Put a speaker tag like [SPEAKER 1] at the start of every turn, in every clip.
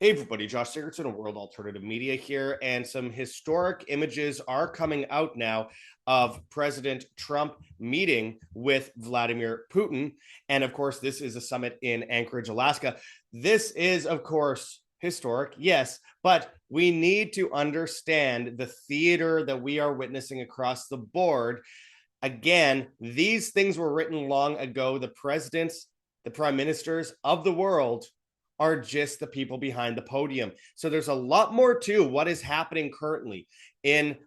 [SPEAKER 1] Hey everybody, Josh Sigurdson of World Alternative Media here, and some historic images are coming out now of President Trump meeting with Vladimir Putin. And of course, this is a summit in Anchorage, Alaska. This is, of course, historic, yes, but we need to understand the theater that we are witnessing across the board. Again, these things were written long ago. The presidents, the prime ministers of the world are just the people behind the podium. So there's a lot more to what is happening currently in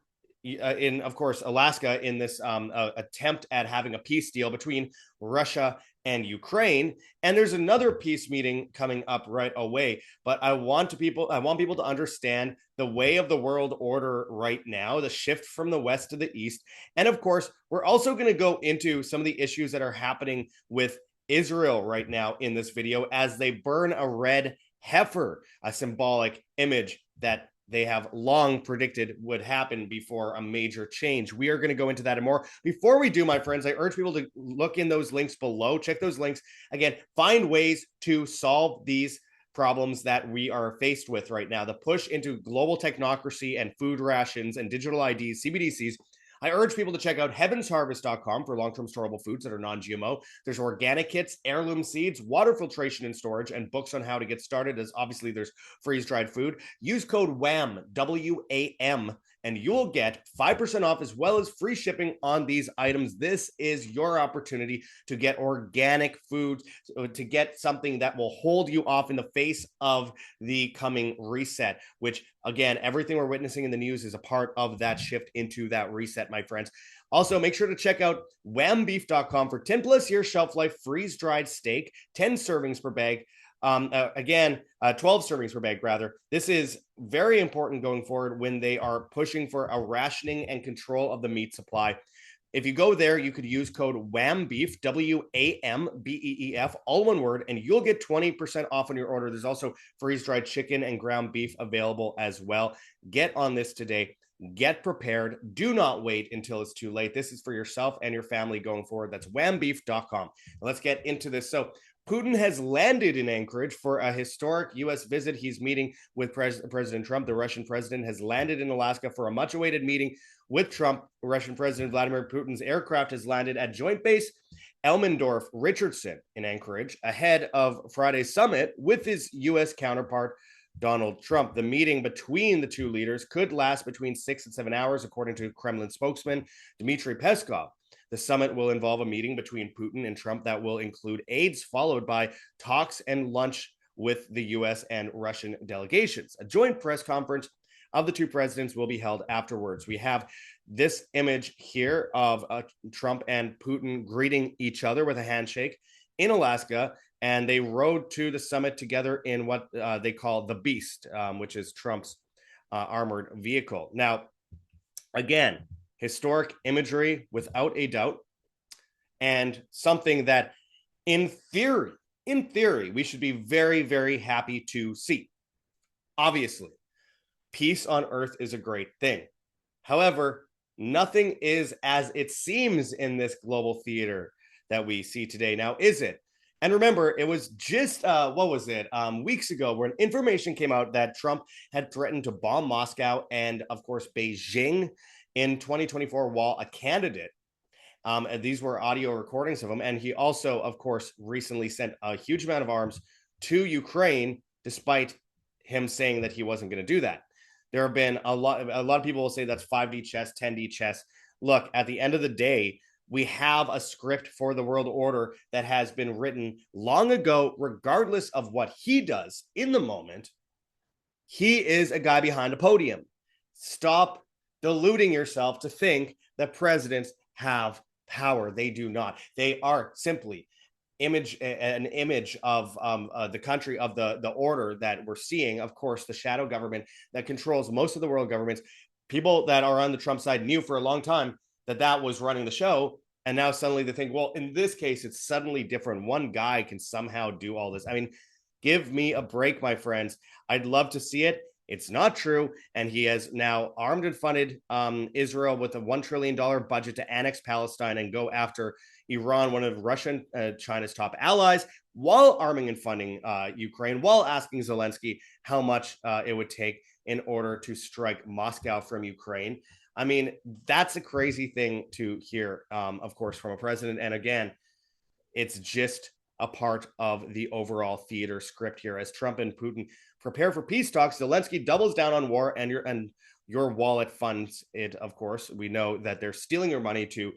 [SPEAKER 1] of course Alaska in this attempt at having a peace deal between Russia and Ukraine. And there's another peace meeting coming up right away. But I want people to understand the way of the world order right now, the shift from the west to the east. And of course, we're also going to go into some of the issues that are happening with Israel right now in this video as they burn a red heifer, a symbolic image that they have long predicted would happen before a major change. We are going to go into that and more. Before we do, my friends, I urge people to look in those links below. Check those links. Again, find ways to solve these problems that we are faced with right now. The push into global technocracy and food rations and digital IDs, CBDCs. I urge people to check out heavensharvest.com for long-term storable foods that are non-GMO. There's organic kits, heirloom seeds, water filtration and storage, and books on how to get started, as obviously there's freeze-dried food. Use code WAM, W-A-M, and you'll get 5% off as well as free shipping on these items. This is your opportunity to get organic food, to get something that will hold you off in the face of the coming reset, which again, everything we're witnessing in the news is a part of that shift into that reset, my friends. Also, make sure to check out whambeef.com for 10 plus year shelf life freeze-dried steak, 10 servings per bag. 12 servings per bag, rather. This is very important going forward when they are pushing for a rationing and control of the meat supply. If you go there, you could use code WAMBEEF, WAMBEEF, all one word, and you'll get 20% off on your order. There's also freeze-dried chicken and ground beef available as well. Get on this today. Get prepared. Do not wait until it's too late. This is for yourself and your family going forward. That's whambeef.com. Let's get into this. So Putin has landed in Anchorage for a historic U.S. visit. He's meeting with President Trump. The Russian president has landed in Alaska for a much-awaited meeting with Trump. Russian President Vladimir Putin's aircraft has landed at Joint Base Elmendorf-Richardson in Anchorage ahead of Friday's summit with his U.S. counterpart, Donald Trump. The meeting between the two leaders could last between 6 and 7 hours, according to Kremlin spokesman Dmitry Peskov. The summit will involve a meeting between Putin and Trump that will include aides, followed by talks and lunch with the U.S. and Russian delegations. A joint press conference of the two presidents will be held afterwards. We have this image here of Trump and Putin greeting each other with a handshake in Alaska, and they rode to the summit together in what they call the Beast, which is Trump's armored vehicle. Now, again, historic imagery without a doubt, and something that in theory, we should be very, very happy to see. Obviously, peace on earth is a great thing. However, nothing is as it seems in this global theater that we see today. Now, is it? And remember, it was just, weeks ago when information came out that Trump had threatened to bomb Moscow and, of course, Beijing in 2024 while a candidate. And these were audio recordings of him. And he also, of course, recently sent a huge amount of arms to Ukraine, despite him saying that he wasn't going to do that. There have been a lot of people will say that's 5D chess, 10D chess. Look, at the end of the day, we have a script for the world order that has been written long ago, regardless of what he does in the moment. He is a guy behind a podium. Stop deluding yourself to think that presidents have power. They do not. They are simply an image of the country, of the order that we're seeing. Of course, the shadow government that controls most of the world governments. People that are on the Trump side knew for a long time that was running the show. And now suddenly they think, well, in this case, it's suddenly different. One guy can somehow do all this. I mean, give me a break, my friends. I'd love to see it. It's not true. And he has now armed and funded Israel with a $1 trillion budget to annex Palestine and go after Iran, one of Russia and China's top allies. while arming and funding Ukraine, while asking Zelenskyy how much it would take in order to strike Moscow from Ukraine. I mean, that's a crazy thing to hear, of course, from a president. And again, it's just a part of the overall theater script here. As Trump and Putin prepare for peace talks, Zelenskyy doubles down on war, and your wallet funds it. Of course, we know that they're stealing your money to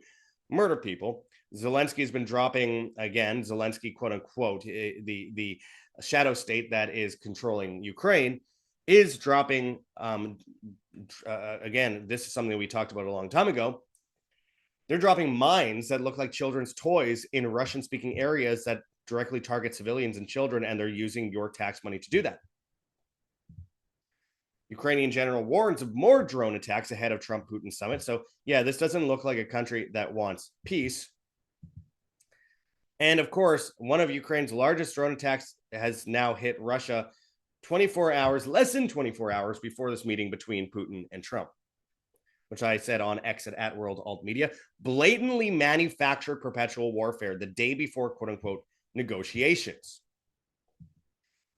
[SPEAKER 1] murder people. Zelenskyy has been dropping again. Zelenskyy, quote unquote, the shadow state that is controlling Ukraine, is dropping. Again, this is something we talked about a long time ago. They're dropping mines that look like children's toys in Russian-speaking areas that directly target civilians and children, and they're using your tax money to do that. Ukrainian general warns of more drone attacks ahead of Trump-Putin summit. So, yeah, this doesn't look like a country that wants peace. And, of course, one of Ukraine's largest drone attacks has now hit Russia 24 hours, less than 24 hours before this meeting between Putin and Trump, which I said on X at World Alt Media, blatantly manufactured perpetual warfare the day before, quote unquote, negotiations.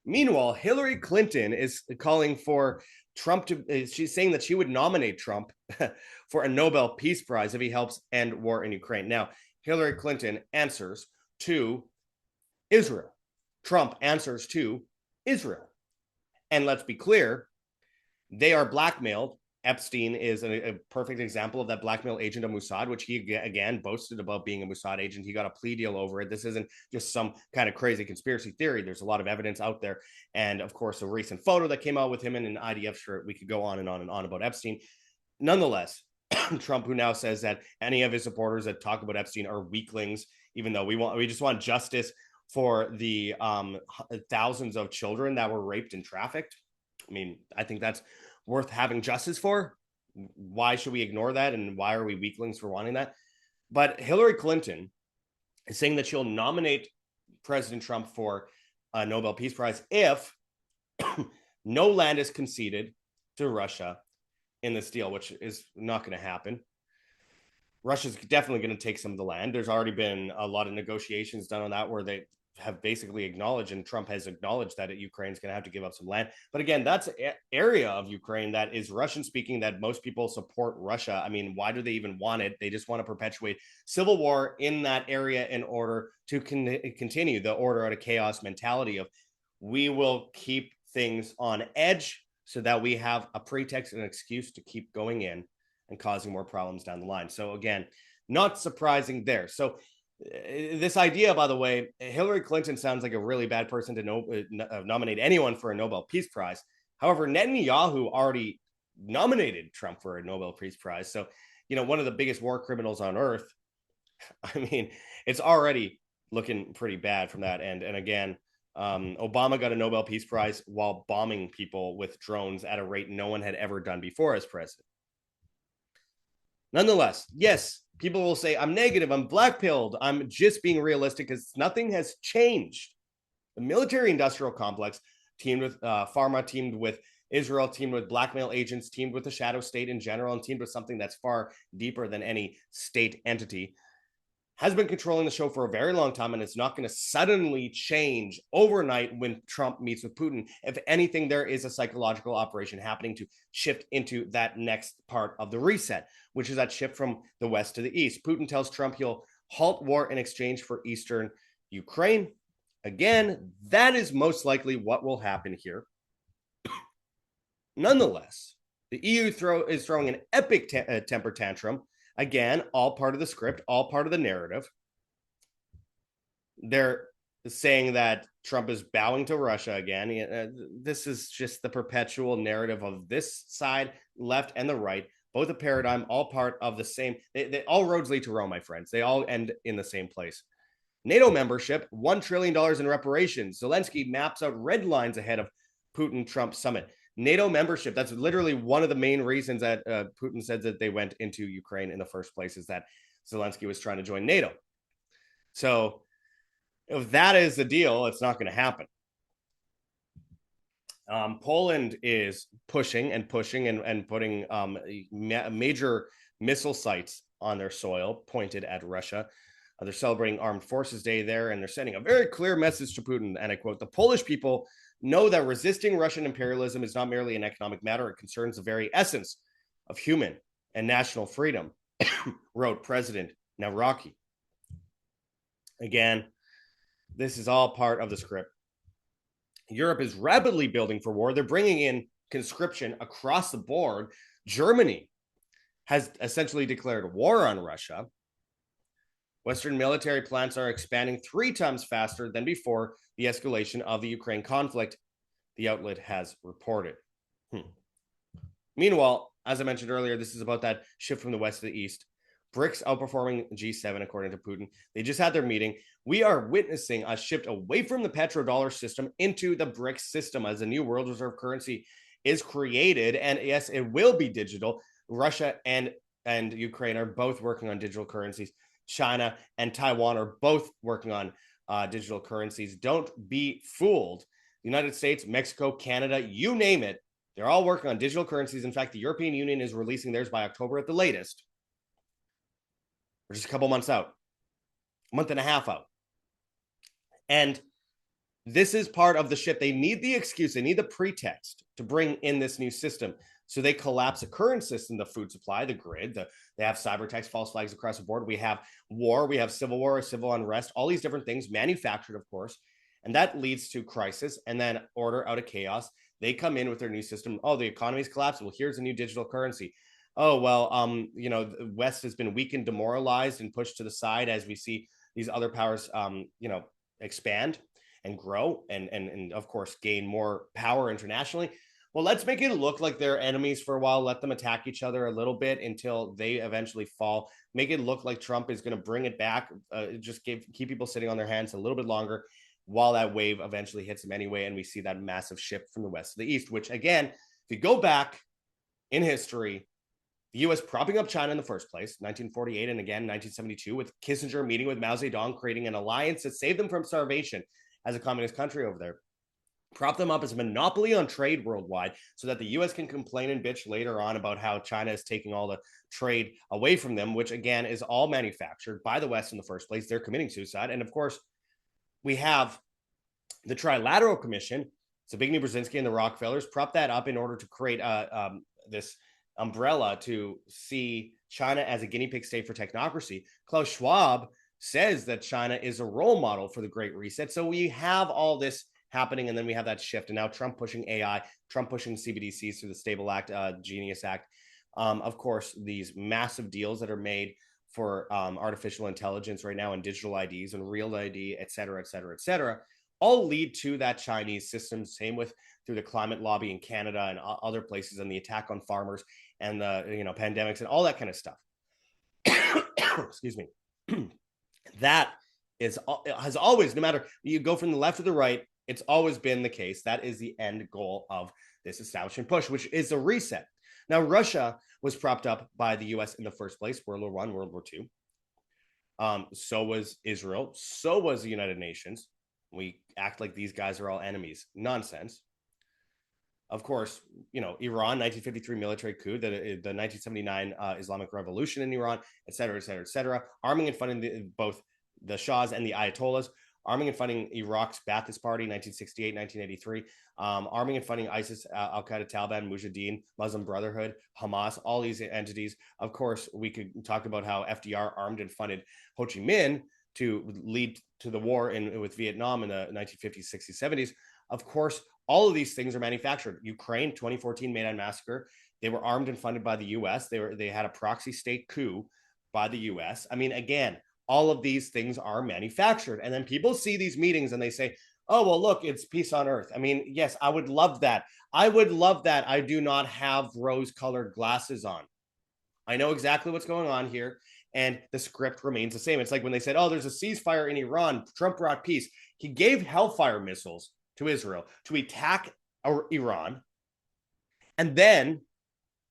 [SPEAKER 1] Meanwhile, Hillary Clinton is calling for Trump to, she's saying that she would nominate Trump for a Nobel Peace Prize if he helps end war in Ukraine. Now, Hillary Clinton answers to Israel. Trump answers to Israel. And let's be clear, they are blackmailed. Epstein is a perfect example of that blackmail agent of Mossad, which he again boasted about being a Mossad agent. He got a plea deal over it. This isn't just some kind of crazy conspiracy theory. There's a lot of evidence out there. And of course, a recent photo that came out with him in an IDF shirt. We could go on and on and on about Epstein. Nonetheless, Trump, who now says that any of his supporters that talk about Epstein are weaklings, even though we just want justice for the thousands of children that were raped and trafficked. I mean, I think that's worth having justice for. Why should we ignore that? And why are we weaklings for wanting that? But Hillary Clinton is saying that she'll nominate President Trump for a Nobel Peace Prize if no land is conceded to Russia in this deal, which is not going to happen. Russia's definitely going to take some of the land. There's already been a lot of negotiations done on that where they have basically acknowledged, and Trump has acknowledged, that Ukraine's going to have to give up some land. But again, that's an area of Ukraine that is Russian speaking, that most people support Russia. I mean, why do they even want it? They just want to perpetuate civil war in that area in order to continue the order out of chaos mentality of, we will keep things on edge so that we have a pretext and an excuse to keep going in and causing more problems down the line. So again, not surprising there. So this idea, by the way, Hillary Clinton sounds like a really bad person to nominate anyone for a Nobel Peace Prize. However, Netanyahu already nominated Trump for a Nobel Peace Prize. So, one of the biggest war criminals on earth. I mean, it's already looking pretty bad from that end. And again, Obama got a Nobel Peace Prize while bombing people with drones at a rate no one had ever done before as president. Nonetheless, yes, people will say, I'm negative, I'm black-pilled, I'm just being realistic, because nothing has changed. The military-industrial complex, teamed with pharma, teamed with Israel, teamed with blackmail agents, teamed with the shadow state in general, and teamed with something that's far deeper than any state entity, has been controlling the show for a very long time, and it's not going to suddenly change overnight when Trump meets with Putin. If anything, there is a psychological operation happening to shift into that next part of the reset, which is that shift from the west to the east. Putin tells Trump he'll halt war in exchange for eastern Ukraine. Again, that is most likely what will happen here. Nonetheless, the EU is throwing an epic temper tantrum. Again, all part of the script, all part of the narrative. They're saying that Trump is bowing to Russia again. This is just the perpetual narrative of this side, left and the right, both a paradigm, all part of the same. All roads lead to Rome, my friends. They all end in the same place. NATO membership, $1 trillion in reparations. Zelenskyy maps out red lines ahead of Putin-Trump summit. NATO membership, that's literally one of the main reasons that Putin said that they went into Ukraine in the first place, is that Zelenskyy was trying to join NATO. So if that is the deal, it's not going to happen. Poland is pushing and putting major missile sites on their soil pointed at Russia. They're celebrating Armed Forces Day there, and they're sending a very clear message to Putin. And I quote, "The Polish people know that resisting Russian imperialism is not merely an economic matter. It concerns the very essence of human and national freedom," wrote President Nawrocki. Again, this is all part of the script. Europe is rapidly building for war. They're bringing in conscription across the board. Germany has essentially declared war on Russia. Western military plants are expanding 3 times faster than before the escalation of the Ukraine conflict, the outlet has reported. Meanwhile, as I mentioned earlier, this is about that shift from the West to the East. BRICS outperforming G7, according to Putin. They just had their meeting. We are witnessing a shift away from the petrodollar system into the BRICS system as a new world reserve currency is created. And yes, it will be digital. Russia and Ukraine are both working on digital currencies. China and Taiwan are both working on digital currencies. Don't be fooled. The United States, Mexico, Canada, you name it, they're all working on digital currencies. In fact, the European Union is releasing theirs by October at the latest. We're just a couple months out, a month and a half out. And this is part of the shift. They need the excuse, they need the pretext to bring in this new system. So they collapse the current system, the food supply, the grid, they have cyber attacks, false flags across the board. We have war, we have civil war, civil unrest, all these different things manufactured, of course. And that leads to crisis and then order out of chaos. They come in with their new system. Oh, the economy's collapsed. Well, here's a new digital currency. Oh, well, the West has been weakened, demoralized, and pushed to the side as we see these other powers, expand and grow and of course, gain more power internationally. Well, let's make it look like they're enemies for a while. Let them attack each other a little bit until they eventually fall. Make it look like Trump is going to bring it back. Just keep people sitting on their hands a little bit longer while that wave eventually hits them anyway. And we see that massive shift from the West to the East, which, again, if you go back in history, the U.S. propping up China in the first place, 1948 and again 1972, with Kissinger meeting with Mao Zedong, creating an alliance that saved them from starvation as a communist country over there. Prop them up as a monopoly on trade worldwide so that the U.S. can complain and bitch later on about how China is taking all the trade away from them, which, again, is all manufactured by the West in the first place. They're committing suicide. And, of course, we have the Trilateral Commission. Zbigniew Brzezinski and the Rockefellers prop that up in order to create this umbrella to see China as a guinea pig state for technocracy. Klaus Schwab says that China is a role model for the Great Reset. So we have all this happening, and then we have that shift. And now Trump pushing AI, Trump pushing CBDCs through the Stable Act, Genius Act. Of course, these massive deals that are made for artificial intelligence right now and digital IDs and real ID, et cetera, et cetera, et cetera, all lead to that Chinese system. Same with through the climate lobby in Canada and other places, and the attack on farmers and the pandemics and all that kind of stuff. Excuse me. That has always, no matter you go from the left to the right, it's always been the case. That is the end goal of this establishment push, which is a reset. Now, Russia was propped up by the U.S. in the first place, World War I, World War II. So was Israel. So was the United Nations. We act like these guys are all enemies. Nonsense. Of course, Iran, 1953 military coup, the 1979 Islamic Revolution in Iran, et cetera, et cetera, et cetera. Arming and funding both the Shahs and the Ayatollahs. Arming and funding Iraq's Ba'athist Party, 1968, 1983. Arming and funding ISIS, Al-Qaeda, Taliban, Mujahideen, Muslim Brotherhood, Hamas, all these entities. Of course, we could talk about how FDR armed and funded Ho Chi Minh to lead to the war with Vietnam in the 1950s, 60s, 70s. Of course, all of these things are manufactured. Ukraine, 2014 Maidan massacre. They were armed and funded by the U.S. They had a proxy state coup by the U.S. I mean, again, all of these things are manufactured. And then people see these meetings and they say, oh, well, look, it's peace on earth. I mean, yes, I would love that. I would love that. I do not have rose-colored glasses on. I know exactly what's going on here. And the script remains the same. It's like when they said, oh, there's a ceasefire in Iran. Trump brought peace. He gave Hellfire missiles to Israel to attack Iran, and then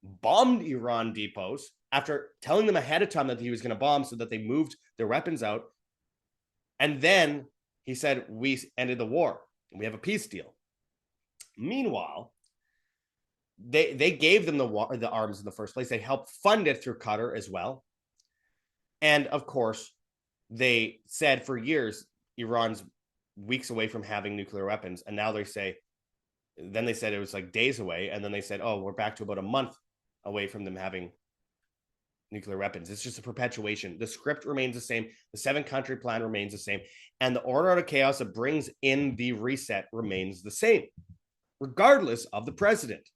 [SPEAKER 1] bombed Iran depots after telling them ahead of time that he was going to bomb so that they moved their weapons out. And then he said, we ended the war. We have a peace deal. Meanwhile, they gave them the arms in the first place. They helped fund it through Qatar as well. And of course, they said for years Iran's weeks away from having nuclear weapons, and now they say, then they said it was like days away, and then they said, oh, we're back to about a month away from them having nuclear weapons. It's just a perpetuation. The script remains the same. The 7-country plan remains the same. And the order out of chaos that brings in the reset remains the same, regardless of the president.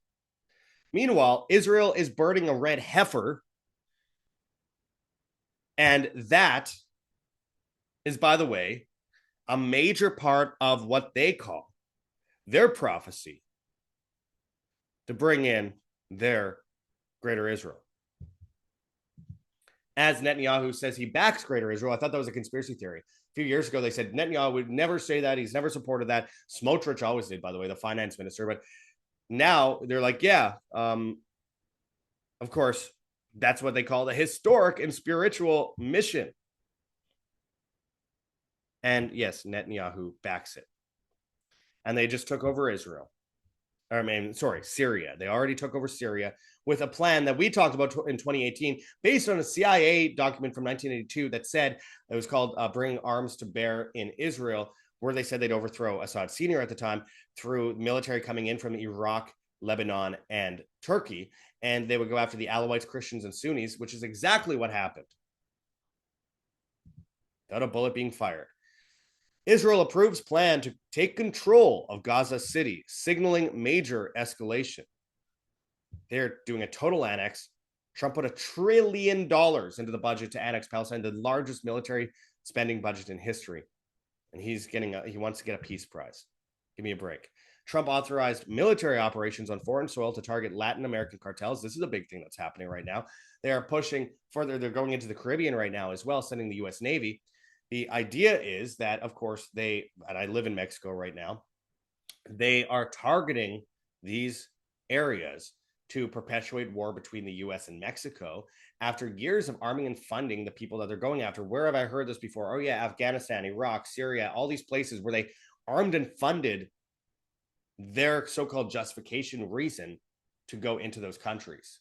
[SPEAKER 1] Meanwhile, Israel is burning a red heifer. And that is, by the way, a major part of what they call their prophecy to bring in their greater Israel. As Netanyahu says he backs greater Israel, I thought that was a conspiracy theory. A few years ago, they said Netanyahu would never say that. He's never supported that. Smotrich always did, by the way, the finance minister. But now they're like, yeah, of course, that's what they call the historic and spiritual mission. And yes, Netanyahu backs it. And they just took over Israel. Syria. They already took over Syria with a plan that we talked about in 2018 based on a CIA document from 1982 that said it was called Bringing Arms to Bear in Israel, where they said they'd overthrow Assad Sr. at the time through military coming in from Iraq, Lebanon, and Turkey. And they would go after the Alawites, Christians, and Sunnis, which is exactly what happened. Without a bullet being fired. Israel approves plan to take control of Gaza City, signaling major escalation. They're doing a total annex. Trump put $1 trillion into the budget to annex Palestine, the largest military spending budget in history. And he wants to get a peace prize. Give me a break. Trump authorized military operations on foreign soil to target Latin American cartels. This is a big thing that's happening right now. They are pushing further. They're going into the Caribbean right now as well, sending the U.S. Navy. The idea is that, of course, and I live in Mexico right now, they are targeting these areas to perpetuate war between the U.S. and Mexico after years of arming and funding the people that they're going after. Where have I heard this before? Oh, yeah, Afghanistan, Iraq, Syria, all these places where they armed and funded their so-called justification reason to go into those countries.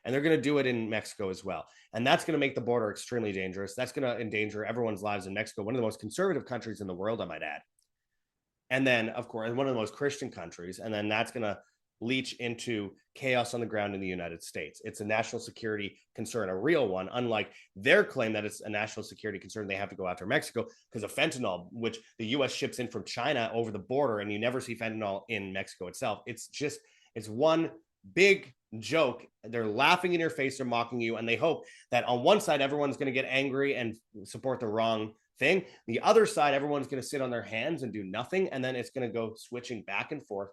[SPEAKER 1] And they're going to do it in Mexico as well. And that's going to make the border extremely dangerous. That's going to endanger everyone's lives in Mexico, one of the most conservative countries in the world, I might add. And then, of course, one of the most Christian countries. And then that's going to leach into chaos on the ground in the United States. It's a national security concern, a real one, unlike their claim that it's a national security concern. They have to go after Mexico because of fentanyl, which the U.S. ships in from China over the border, and you never see fentanyl in Mexico itself. It's one big joke. They're laughing in your face, they're mocking you, and they hope that on one side everyone's going to get angry and support the wrong thing. The other side, everyone's going to sit on their hands and do nothing, and then it's going to go switching back and forth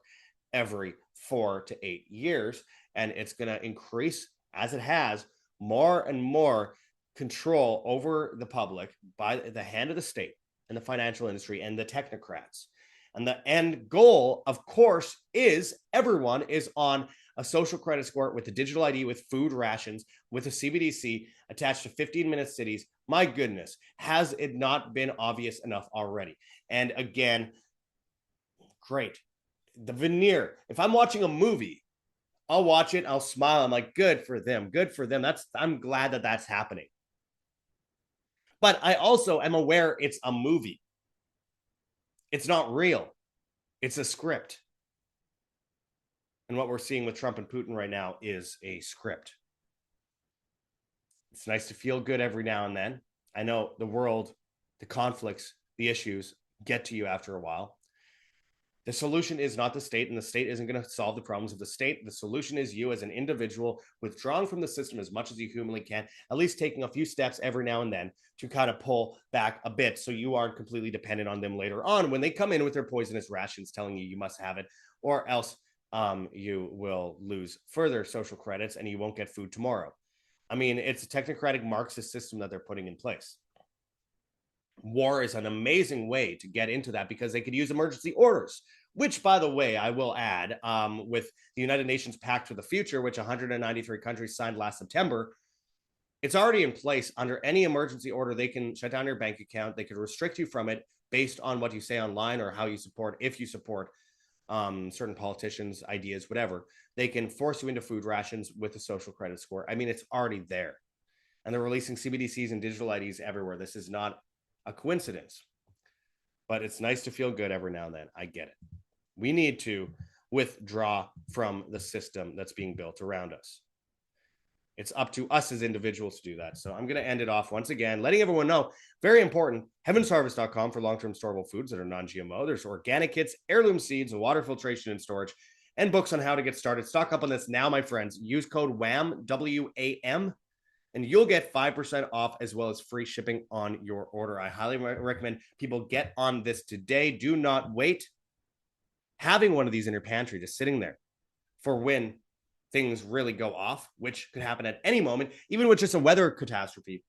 [SPEAKER 1] every 4 to 8 years, and it's going to increase, as it has, more and more control over the public by the hand of the state and the financial industry and the technocrats. And the end goal, of course, is everyone is on a social credit score with a digital ID, with food rations, with a CBDC attached to 15-minute cities. My goodness, has it not been obvious enough already? And again, great. The veneer. If I'm watching a movie, I'll watch it, I'll smile. I'm like, good for them. Good for them. I'm glad that that's happening. But I also am aware it's a movie. It's not real. It's a script. And what we're seeing with Trump and Putin right now is a script. It's nice to feel good every now and then. I know the world, the conflicts, the issues get to you after a while. The solution is not the state, and the state isn't going to solve the problems of the state. The solution is you as an individual withdrawing from the system as much as you humanly can, at least taking a few steps every now and then to kind of pull back a bit so you aren't completely dependent on them later on when they come in with their poisonous rations telling you must have it, or else you will lose further social credits and you won't get food tomorrow. I mean, it's a technocratic Marxist system that they're putting in place. War is an amazing way to get into that because they could use emergency orders, which, by the way, I will add, with the United Nations Pact for the Future, which 193 countries signed last September, it's already in place. Under any emergency order, they can shut down your bank account. They could restrict you from it based on what you say online or how you support, if you support certain politicians' ideas, whatever. They can force you into food rations with a social credit score. I mean, it's already there. And they're releasing CBDCs and digital IDs everywhere. This is not a coincidence. But it's nice to feel good every now and then. I get it. We need to withdraw from the system that's being built around us. It's up to us as individuals to do that. So I'm going to end it off once again, letting everyone know, very important, heavensharvest.com for long-term storable foods that are non-GMO. There's organic kits, heirloom seeds, water filtration and storage, and books on how to get started. Stock up on this now, my friends. Use code WAM, W-A-M, and you'll get 5% off as well as free shipping on your order. I highly recommend people get on this today. Do not wait. Having one of these in your pantry, just sitting there for when things really go off, which could happen at any moment, even with just a weather catastrophe.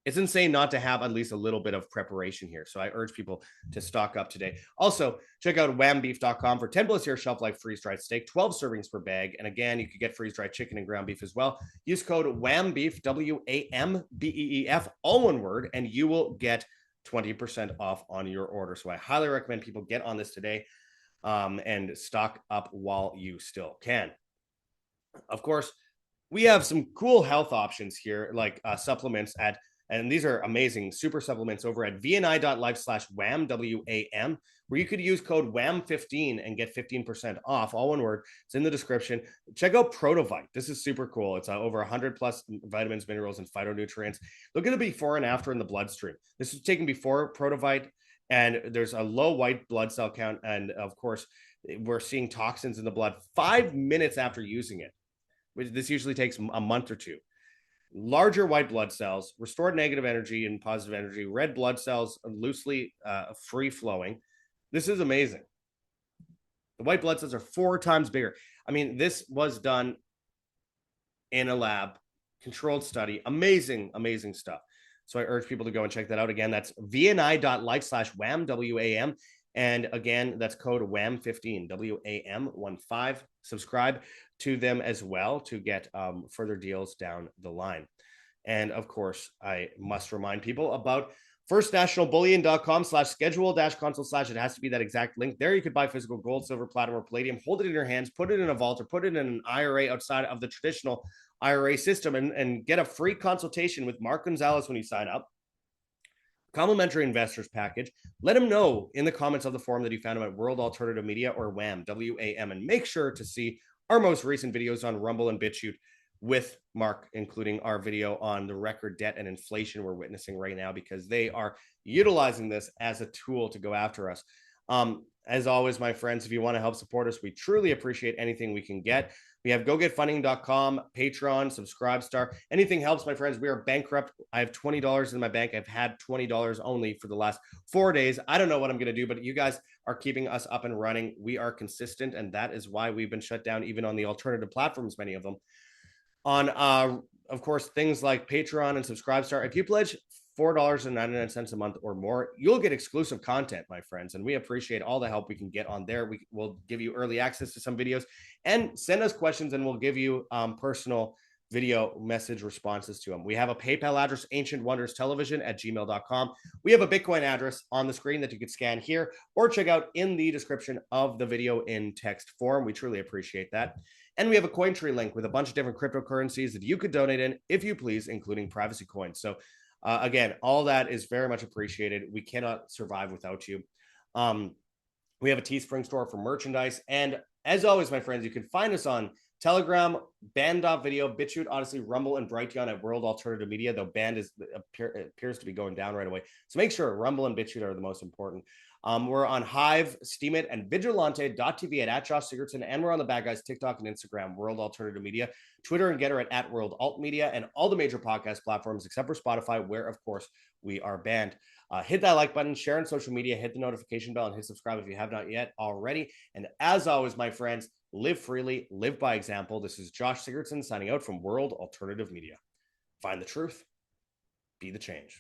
[SPEAKER 1] It's insane not to have at least a little bit of preparation here. So I urge people to stock up today. Also, check out whambeef.com for 10 plus year shelf life freeze-dried steak, 12 servings per bag. And again, you could get freeze-dried chicken and ground beef as well. Use code WHAMBEEF, W-A-M-B-E-E-F, all one word, and you will get 20% off on your order. So I highly recommend people get on this today and stock up while you still can. Of course, we have some cool health options here, like supplements and these are amazing super supplements over at vni.life/wham, W-A-M, where you could use code WHAM15 and get 15% off, all one word. It's in the description. Check out Protovite. This is super cool. It's over 100 plus vitamins, minerals, and phytonutrients. Look at the before and after in the bloodstream. This was taken before Protovite, and there's a low white blood cell count. And of course, we're seeing toxins in the blood 5 minutes after using it. This usually takes a month or two. Larger white blood cells, restored negative energy and positive energy, red blood cells loosely free flowing. This is amazing. The white blood cells are 4 times bigger. I mean, this was done in a lab, controlled study. Amazing, amazing stuff. So I urge people to go and check that out. Again, that's vni.life/wham, W-A-M. And again, that's code WHAM15, W-A-M-1-5. Subscribe to them as well to get further deals down the line. And of course, I must remind people about firstnationalbullion.com/schedule-console/ it has to be that exact link. There you could buy physical gold, silver, platinum, or palladium, hold it in your hands, put it in a vault, or put it in an IRA outside of the traditional IRA system and get a free consultation with Mark Gonzalez when you sign up. Complimentary investors package. Let him know in the comments of the forum that you found him at World Alternative Media or WHAM, W-A-M, and make sure to see our most recent videos on Rumble and BitChute with Mark, including our video on the record debt and inflation we're witnessing right now, because they are utilizing this as a tool to go after us. As always, my friends, if you want to help support us, we truly appreciate anything we can get. We have gogetfunding.com, Patreon, Subscribestar. Anything helps, my friends. We are bankrupt. I have $20 in my bank. I've had $20 only for the last 4 days. I don't know what I'm going to do, but you guys are keeping us up and running. We are consistent, and that is why we've been shut down, even on the alternative platforms, many of them. On, of course, things like Patreon and Subscribestar. If you pledge $4.99 a month or more, you'll get exclusive content, my friends, and we appreciate all the help we can get on there. We will give you early access to some videos and send us questions, and we'll give you personal video message responses to them. We have a PayPal address, ancientwonderstelevision@gmail.com. We have a Bitcoin address on the screen that you could scan here or check out in the description of the video in text form. We truly appreciate that. And we have a Cointree link with a bunch of different cryptocurrencies that you could donate in, if you please, including privacy coins. So again, all that is very much appreciated. We cannot survive without you. We have a Teespring store for merchandise. And as always, my friends, you can find us on Telegram, Band.video, BitChute, Odyssey, Rumble, and Brighteon at World Alternative Media, though Band appears to be going down right away. So make sure Rumble and BitChute are the most important. We're on Hive, Steemit, and Vigilante.tv at Josh Sigurdson, and we're on the Bad Guys TikTok and Instagram, World Alternative Media, Twitter and Getter at World Alt Media, and all the major podcast platforms except for Spotify, where, of course, we are banned. Hit that like button, share on social media, hit the notification bell, and hit subscribe if you have not yet already. And as always, my friends, live freely, live by example. This is Josh Sigurdson signing out from World Alternative Media. Find the truth, be the change.